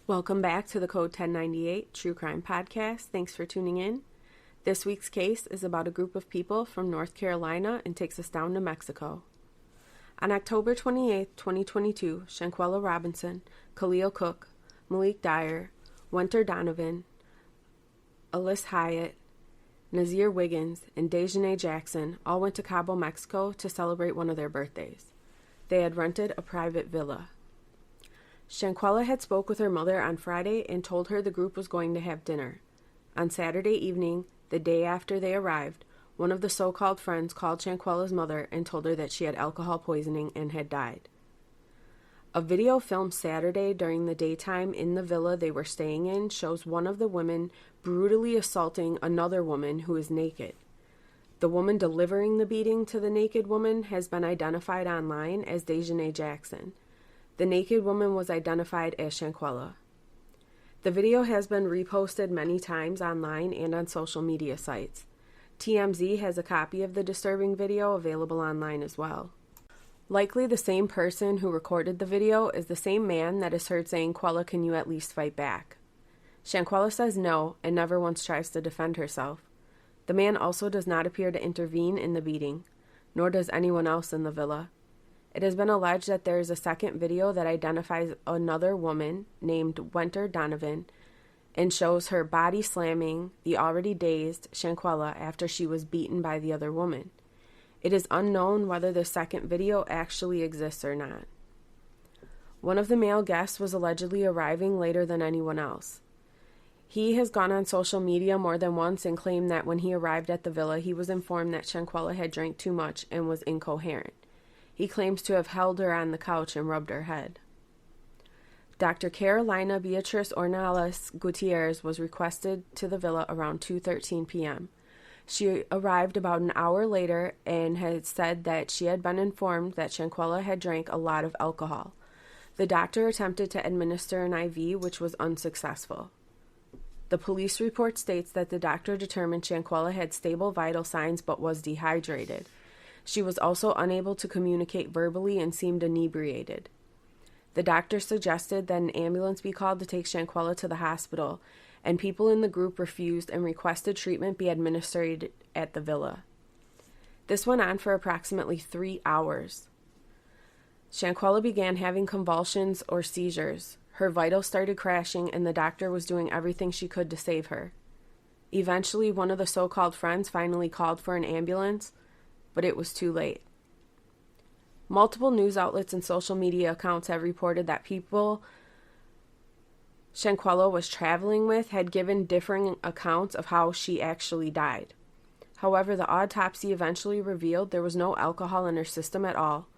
Welcome back to the Code 1098 True Crime Podcast. Thanks for tuning in. This week's case is about a group of people from North Carolina and takes us down to Mexico. On October 28, 2022, Shanquella Robinson, Khalil Cook, Malik Dyer, Winter Donovan, Alyssa Hyatt, Nazir Wiggins, and Dejanay Jackson all went to Cabo Mexico to celebrate one of their birthdays. They had rented a private villa. Shanquella had spoke with her mother on Friday and told her the group was going to have dinner. On Saturday evening, the day after they arrived, one of the so-called friends called Shanquella's mother and told her that she had alcohol poisoning and had died. A video filmed Saturday during the daytime in the villa they were staying in shows one of the women brutally assaulting another woman who is naked. The woman delivering the beating to the naked woman has been identified online as Dejanay Jackson. The naked woman was identified as Shanquella. The video has been reposted many times online and on social media sites. TMZ has a copy of the disturbing video available online as well. Likely the same person who recorded the video is the same man that is heard saying, "Quella, can you at least fight back?" Shanquella says no and never once tries to defend herself. The man also does not appear to intervene in the beating, nor does anyone else in the villa. It has been alleged that there is a second video that identifies another woman named Winter Donovan and shows her body slamming the already dazed Shanquella after she was beaten by the other woman. It is unknown whether the second video actually exists or not. One of the male guests was allegedly arriving later than anyone else. He has gone on social media more than once and claimed that when he arrived at the villa, he was informed that Shanquella had drank too much and was incoherent. He claims to have held her on the couch and rubbed her head. Dr. Carolina Beatriz Ornelas Gutierrez was requested to the villa around 2:13 p.m. She arrived about an hour later and had said that she had been informed that Shanquella had drank a lot of alcohol. The doctor attempted to administer an IV, which was unsuccessful. The police report states that the doctor determined Shanquella had stable vital signs but was dehydrated. She was also unable to communicate verbally and seemed inebriated. The doctor suggested that an ambulance be called to take Shanquella to the hospital, and people in the group refused and requested treatment be administered at the villa. This went on for approximately 3 hours. Shanquella began having convulsions or seizures. Her vitals started crashing, and the doctor was doing everything she could to save her. Eventually, one of the so-called friends finally called for an ambulance, but it was too late. Multiple news outlets and social media accounts have reported that people Shanquella was traveling with had given differing accounts of how she actually died. However, the autopsy eventually revealed there was no alcohol in her system at all.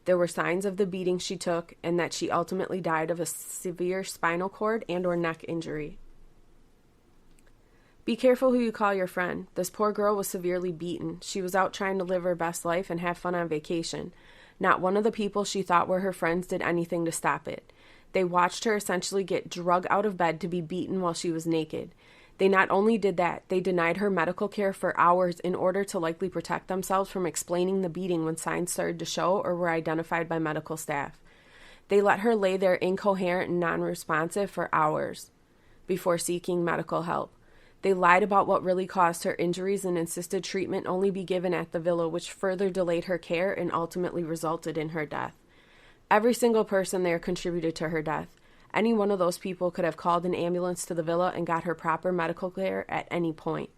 There were signs of the beating she took, and that she ultimately died of a severe spinal cord and/or neck injury. Be careful who you call your friend. This poor girl was severely beaten. She was out trying to live her best life and have fun on vacation. Not one of the people she thought were her friends did anything to stop it. They watched her essentially get drug out of bed to be beaten while she was naked. They not only did that, they denied her medical care for hours in order to likely protect themselves from explaining the beating when signs started to show or were identified by medical staff. They let her lay there incoherent and non-responsive for hours before seeking medical help. They lied about what really caused her injuries and insisted treatment only be given at the villa, which further delayed her care and ultimately resulted in her death. Every single person there contributed to her death. Any one of those people could have called an ambulance to the villa and got her proper medical care at any point.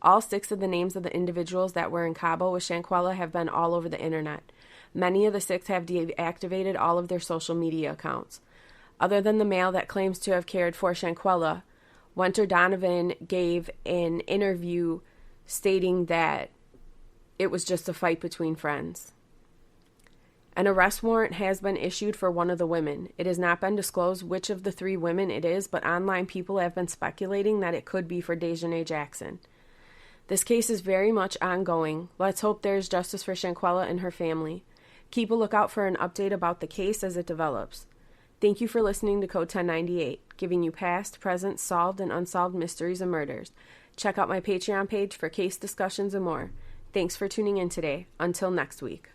All 6 of the names of the individuals that were in Cabo with Shanquella have been all over the internet. Many of the 6 have deactivated all of their social media accounts. Other than the male that claims to have cared for Shanquella, Winter Donovan gave an interview stating that it was just a fight between friends. An arrest warrant has been issued for one of the women. It has not been disclosed which of the 3 women it is, but online people have been speculating that it could be for Dejanay Jackson. This case is very much ongoing. Let's hope there is justice for Shanquella and her family. Keep a lookout for an update about the case as it develops. Thank you for listening to Code 1098, giving you past, present, solved, and unsolved mysteries and murders. Check out my Patreon page for case discussions and more. Thanks for tuning in today. Until next week.